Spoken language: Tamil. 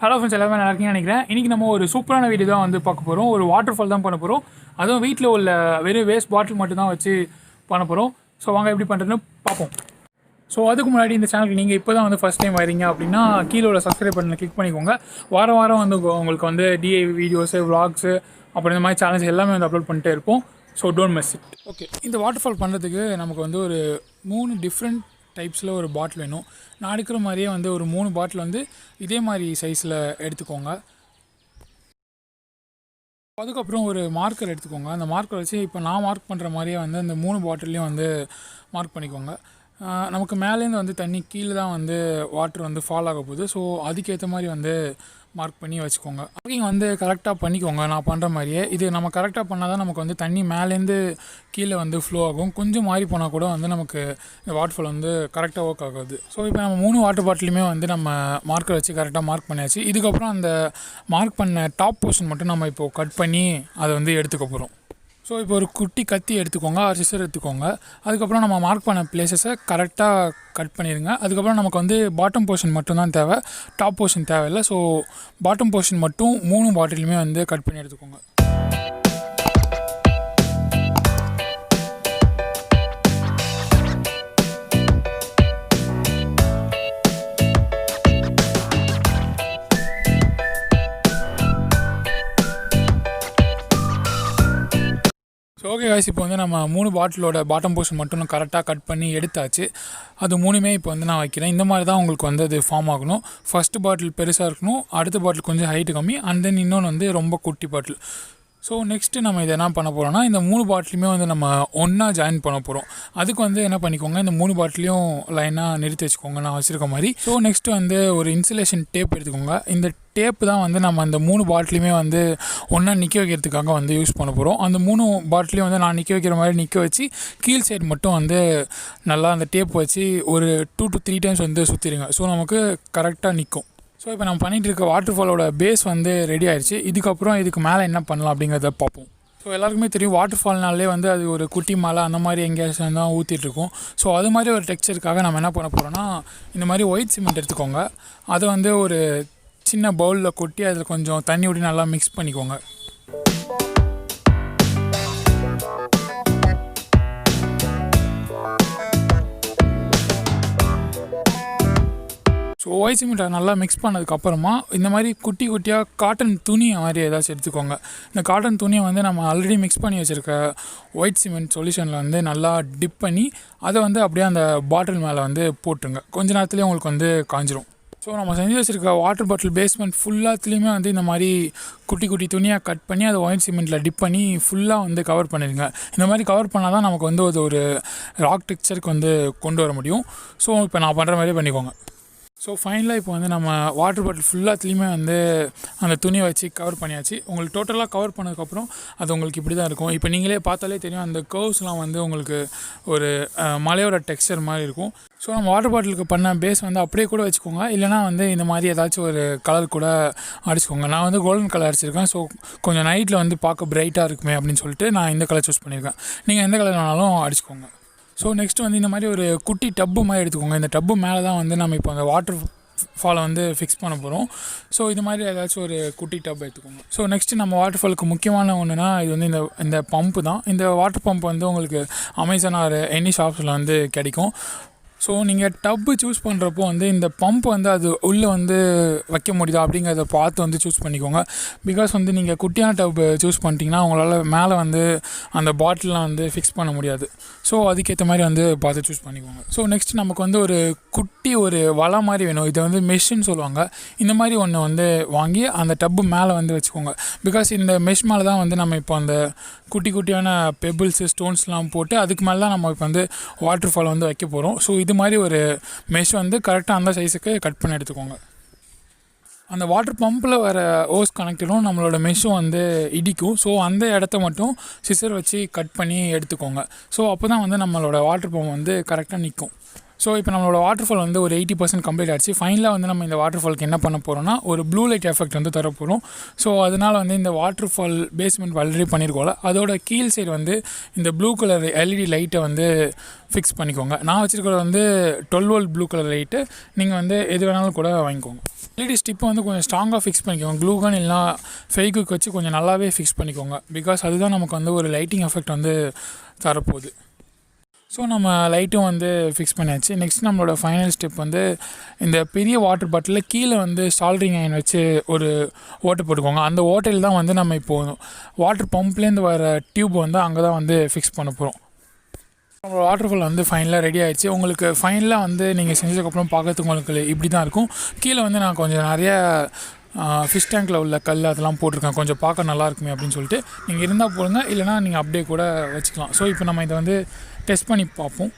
ஹலோ ஃப்ரெண்ட்ஸ், எல்லாமே நல்லா இருக்கீங்கன்னு நினைக்கிறேன். இன்றைக்கி நம்ம ஒரு சூப்பரான வீடியோ தான் வந்து பார்க்க போகிறோம். ஒரு வாட்டர் ஃபால் தான் பண்ண போகிறோம். அதுவும் வீட்டில் உள்ள வெறும் வேஸ்ட் பாட்டில் மட்டும் தான் வச்சு பண்ண போகிறோம். ஸோ வாங்க எப்படி பண்ணுறதுன்னு பார்ப்போம். ஸோ அதுக்கு முன்னாடி இந்த சேனலுக்கு நீங்கள் இப்போ தான் வந்து ஃபஸ்ட் டைம் வரீங்க அப்படின்னா கீழே உள்ள சப்ஸ்கிரைப் பண்ண கிளிக் பண்ணிக்கோங்க. வாரம் வாரம் வந்து உங்களுக்கு வந்து டிஐ வீடியோஸு, விளாக்ஸு, அப்புறம் இந்த மாதிரி சேனல்ஸ் எல்லாமே வந்து அப்லோட் பண்ணிட்டே இருப்போம். So don't miss it. Okay, இந்த வாட்டர் ஃபால் பண்ணுறதுக்கு நமக்கு வந்து ஒரு 3 டிஃப்ரெண்ட் டைப்ஸில் ஒரு பாட்டில் வேணும். நான் எடுக்கிற மாதிரியே வந்து ஒரு 3 பாட்டில் வந்து இதே மாதிரி சைஸில் எடுத்துக்கோங்க. அதுக்கப்புறம் ஒரு மார்க்கர் எடுத்துக்கோங்க. அந்த மார்க்கர் வச்சு இப்போ நான் மார்க் பண்ணுற மாதிரியே வந்து அந்த 3 பாட்டிலையும் வந்து மார்க் பண்ணிக்கோங்க. நமக்கு மேலேருந்து வந்து தண்ணி கீழே தான் வந்து வாட்டர் வந்து ஃபால் ஆக போகுது. ஸோ அதுக்கேற்ற மாதிரி வந்து மார்க் பண்ணி வச்சுக்கோங்க. மார்க்கிங் வந்து கரெக்டாக பண்ணிக்கோங்க. நான் பண்ணுற மாதிரியே இது நம்ம கரெக்டாக பண்ணால் தான் நமக்கு வந்து தண்ணி மேலேருந்து கீழே வந்து ஃப்ளோ ஆகும். கொஞ்சம் மாறி போனால் கூட வந்து நமக்கு இந்த வாட்டர் ஃபால் வந்து கரெக்டாக ஒர்க் ஆகாது. ஸோ இப்போ நம்ம 3 வாட்டர் பாட்டிலுமே வந்து நம்ம மார்க்கர் வச்சு கரெக்டாக மார்க் பண்ணியாச்சு. இதுக்கப்புறம் அந்த மார்க் பண்ண டாப் போர்ஷன் மட்டும் நம்ம இப்போது கட் பண்ணி அதை வந்து எடுத்துக்க போகிறோம். ஸோ இப்போ ஒரு குட்டி கத்தி எடுத்துக்கோங்க, ஒரு சிசர் எடுத்துக்கோங்க. அதுக்கப்புறம் நம்ம மார்க் பண்ண பிளேசஸை கரெக்டாக கட் பண்ணிடுங்க. அதுக்கப்புறம் நமக்கு வந்து பாட்டம் போர்ஷன் மட்டும்தான் தேவை, டாப் போர்ஷன் தேவையில்லை. ஸோ பாட்டம் போர்ஷன் மட்டும் 3 பாட்டிலுமே வந்து கட் பண்ணி எடுத்துக்கோங்க. ஸோ ஓகே காய்ஸ், இப்போ வந்து நம்ம 3 பாட்டிலோட பாட்டம் போர்ஷன் மட்டும் கரெக்டாக கட் பண்ணி எடுத்தாச்சு. அது 3மே இப்போ வந்து நான் வைக்கிறேன். இந்த மாதிரி தான் உங்களுக்கு வந்து அது ஃபார்ம் ஆகணும். ஃபஸ்ட்டு பாட்டில் பெருசாக இருக்கணும், அடுத்த பாட்டில் கொஞ்சம் ஹைட்டு கம்மி, அண்ட் தென் இன்னொன்று வந்து ரொம்ப குட்டி பாட்டில். ஸோ நெக்ஸ்ட்டு நம்ம இதை என்ன பண்ண போகிறோம்னா, இந்த 3 பாட்டிலுமே வந்து நம்ம ஒன்றா ஜாயின் பண்ண போகிறோம். அதுக்கு வந்து என்ன பண்ணிக்கோங்க, இந்த 3 பாட்டிலையும் லைனாக நிறுத்தி வச்சுக்கோங்க நான் வச்சுருக்க மாதிரி. ஸோ நெக்ஸ்ட்டு வந்து ஒரு இன்சுலேஷன் டேப் எடுத்துக்கோங்க. இந்த டேப்பு தான் வந்து நம்ம அந்த 3 பாட்டிலையுமே வந்து ஒன்றா நிற்க வைக்கிறதுக்காக வந்து யூஸ் பண்ண போகிறோம். அந்த 3 பாட்டிலையும் வந்து நான் நிற்க வைக்கிற மாதிரி நிற்க வச்சு கீழ் சைடு மட்டும் வந்து நல்லா அந்த டேப் வச்சு ஒரு 2 to 3 டைம்ஸ் வந்து சுற்றிடுங்க. ஸோ நமக்கு கரெக்டாக நிற்கும். ஸோ இப்போ நம்ம பண்ணிகிட்டு இருக்க வாட்டர் ஃபாலோட பேஸ் வந்து ரெடி ஆயிடுச்சு. இதுக்கப்புறம் இதுக்கு மேலே என்ன பண்ணலாம் அப்படிங்கிறத பார்ப்போம். ஸோ எல்லாருக்குமே தெரியும், வாட்டர் ஃபால்னாலே வந்து அது ஒரு குட்டி மலை அந்த மாதிரி எங்கேயாச்சும் தான் ஊற்றிட்டுருக்கோம். ஸோ அது மாதிரி ஒரு டெக்ஸ்சருக்காக நம்ம என்ன பண்ண போகிறோம்னா, இந்த மாதிரி ஒயிட் சிமெண்ட் எடுத்துக்கோங்க. அதை வந்து ஒரு சின்ன பவுலில் கொட்டி அதில் கொஞ்சம் தண்ணி ஊற்றி நல்லா மிக்ஸ் பண்ணிக்கோங்க. ஸோ ஒயிட் சிமெண்ட்டை நல்லா மிக்ஸ் பண்ணதுக்கப்புறமா இந்த மாதிரி குட்டி குட்டியாக காட்டன் துணி மாதிரி ஏதாச்சும் எடுத்துக்கோங்க. இந்த காட்டன் துணியை வந்து நம்ம ஆல்ரெடி மிக்ஸ் பண்ணி வச்சுருக்க ஒயிட் சிமெண்ட் சொல்யூஷனில் வந்து நல்லா டிப் பண்ணி அதை வந்து அப்படியே அந்த பாட்டில் மேலே வந்து போட்டுருங்க. கொஞ்ச நேரத்துலேயே உங்களுக்கு வந்து காஞ்சிரும். ஸோ நம்ம செஞ்சு வச்சுருக்க வாட்டர் பாட்டில் பேஸ்மெண்ட் ஃபுல்லாத்துலேயுமே வந்து இந்த மாதிரி குட்டி குட்டி துணியாக கட் பண்ணி அதை ஒயிட் சிமெண்ட்டில் டிப் பண்ணி ஃபுல்லாக வந்து கவர் பண்ணிடுங்க. இந்த மாதிரி கவர் பண்ணால் தான் நமக்கு வந்து அது ஒரு ராக் டெக்ஸ்சருக்கு வந்து கொண்டு வர முடியும். ஸோ இப்போ நான் பண்ணுற மாதிரி பண்ணிக்கோங்க. ஸோ ஃபைனலாக இப்போ வந்து நம்ம வாட்டர் பாட்டில் ஃபுல்லாத்துலேயுமே வந்து அந்த துணியை வச்சு கவர் பண்ணியாச்சு. உங்களுக்கு டோட்டலாக கவர் பண்ணதுக்கப்புறம் அது உங்களுக்கு இப்படி தான் இருக்கும். இப்போ நீங்களே பார்த்தாலே தெரியும், அந்த கர்வ்ஸ்லாம் வந்து உங்களுக்கு ஒரு மலையோட டெக்ஸ்சர் மாதிரி இருக்கும். ஸோ நம்ம வாட்டர் பாட்டிலுக்கு பண்ண பேஸ் வந்து அப்படியே கூட வச்சுக்கோங்க, இல்லைனா வந்து இந்த மாதிரி ஏதாச்சும் ஒரு கலர் கூட அடிச்சுக்கோங்க. நான் வந்து கோல்டன் கலர் அடிச்சிருக்கேன். ஸோ கொஞ்சம் நைட்டில் வந்து பார்க்க பிரைட்டாக இருக்குமே அப்படின்னு சொல்லிட்டு நான் இந்த கலர் சூஸ் பண்ணியிருக்கேன். நீங்கள் எந்த கலர் வேணாலும் அடிச்சுக்கோங்க. ஸோ நெக்ஸ்ட்டு வந்து இந்த மாதிரி ஒரு குட்டி டப்பு மாதிரி எடுத்துக்கோங்க. இந்த டப்பு மேலே தான் வந்து நம்ம இப்போ அந்த வாட்டர் ஃபாலை வந்து ஃபிக்ஸ் பண்ண போகிறோம். ஸோ இது மாதிரி ஏதாச்சும் ஒரு குட்டி டப் எடுத்துக்கோங்க. ஸோ நெக்ஸ்ட்டு நம்ம வாட்டர் ஃபாலுக்கு முக்கியமான ஒன்றுனா இது வந்து இந்த பம்ப்பு தான். இந்த வாட்டர் பம்ப் வந்து உங்களுக்கு அமேசான் ஆர் எனி ஷாப்ஸில் வந்து கிடைக்கும். ஸோ நீங்கள் டப்பு சூஸ் பண்ணுறப்போ வந்து இந்த பம்ப் வந்து அது உள்ளே வந்து வைக்க முடியுதா அப்படிங்கிறத பார்த்து வந்து சூஸ் பண்ணிக்கோங்க. பிகாஸ் வந்து நீங்கள் குட்டியான டப்பு சூஸ் பண்ணிட்டீங்கன்னா உங்களால் மேலே வந்து அந்த பாட்டிலாம் வந்து ஃபிக்ஸ் பண்ண முடியாது. ஸோ அதுக்கேற்ற மாதிரி வந்து பார்த்து சூஸ் பண்ணிக்கோங்க. ஸோ நெக்ஸ்ட் நமக்கு வந்து ஒரு குட்டி ஒரு வலை மாதிரி வேணும். இதை வந்து மெஷ்ன்னு சொல்லுவாங்க. இந்த மாதிரி ஒன்று வந்து வாங்கி அந்த டப்பு மேலே வந்து வச்சுக்கோங்க. பிகாஸ் இந்த மெஷ் மேலே தான் வந்து நம்ம இப்போ அந்த குட்டி குட்டியான பெபிள்ஸு ஸ்டோன்ஸ்லாம் போட்டு அதுக்கு மேலே தான் நம்ம இப்போ வந்து வாட்டர் ஃபால் வந்து வைக்க போகிறோம். ஸோ இது மாதிரி ஒரு மெஷ் வந்து கரெக்டாக அந்த சைஸுக்கு கட் பண்ணி எடுத்துக்கோங்க. அந்த வாட்டர் பம்பில் வர ஓஸ் கனெக்டரும் நம்மளோட மெஷ்ஷும் வந்து இடிக்கும். ஸோ அந்த இடத்த மட்டும் சிசர் வச்சு கட் பண்ணி எடுத்துக்கோங்க. ஸோ அப்போ தான் வந்து நம்மளோட வாட்டர் பம்ப் வந்து கரெக்டாக நிற்கும். ஸோ இப்போ நம்மளோட வாட்டர் ஃபால் வந்து ஒரு 80% கம்ப்ளீட் ஆகிடுச்சு. ஃபைனலாக வந்து நம்ம இந்த வாட்டர் ஃபாலுக்கு என்ன பண்ண போகிறோம்னா, ஒரு ப்ளூ லைட் எஃபெக்ட் வந்து தர போகிறோம். ஸோ அதனால் வந்து இந்த வாட்டர் ஃபால் பேஸ்மெண்ட் ஆல்ரெடி பண்ணியிருக்கோம்ல, அதோட கீழ் சைடு வந்து இந்த ப்ளூ கலர் எல்இடி லைட்டை வந்து ஃபிக்ஸ் பண்ணிக்கோங்க. நான் வச்சுருக்கிறது வந்து 12 வோல்ட் ப்ளூ கலர் லைட்டு. நீங்கள் வந்து எது வேணாலும் கூட வாங்கிக்கோங்க. எல்இடி ஸ்டிப்பை வந்து கொஞ்சம் ஸ்ட்ராங்காக ஃபிக்ஸ் பண்ணிக்கோங்க. க்ளூகன் இல்லைனா ஃபெவிக்விக் வச்சு கொஞ்சம் நல்லாவே ஃபிக்ஸ் பண்ணிக்கோங்க. பிகாஸ் அதுதான் நமக்கு வந்து ஒரு லைட்டிங் எஃபெக்ட் வந்து தரப்போகுது. ஸோ நம்ம லைட்டும் வந்து ஃபிக்ஸ் பண்ணியாச்சு. நெக்ஸ்ட் நம்மளோட ஃபைனல் ஸ்டெப் வந்து இந்த பெரிய வாட்டர் பாட்டிலில் கீழே வந்து சால்ட்ரிங் அயன் வச்சு ஒரு ஓட்டை போட்டுக்கோங்க. அந்த ஓட்டையில் தான் வந்து நம்ம இப்போது வாட்டர் பம்ப்லேருந்து வர டியூப் வந்து அங்கே தான் வந்து ஃபிக்ஸ் பண்ண போகிறோம். நம்மளோட வாட்டர்ஃபால் வந்து ஃபைனலாக ரெடி ஆகிடுச்சு. உங்களுக்கு ஃபைனலாக வந்து நீங்கள் செஞ்சதுக்கப்புறம் பார்க்கறதுக்கு உங்களுக்கு இப்படி தான் இருக்கும். கீழே வந்து நான் கொஞ்சம் நிறைய ஃபிஷ் டேங்கில் உள்ள கல் அதெல்லாம் போட்டிருக்கேன், கொஞ்சம் பார்க்க நல்லா இருக்குமே அப்படின்னு சொல்லிட்டு. நீங்கள் இருந்தால் போடுங்க, இல்லைனா நீங்கள் அப்படியே கூட வச்சுக்கலாம். ஸோ இப்போ நம்ம இதை வந்து டெஸ்ட் பண்ணி பார்ப்போம்.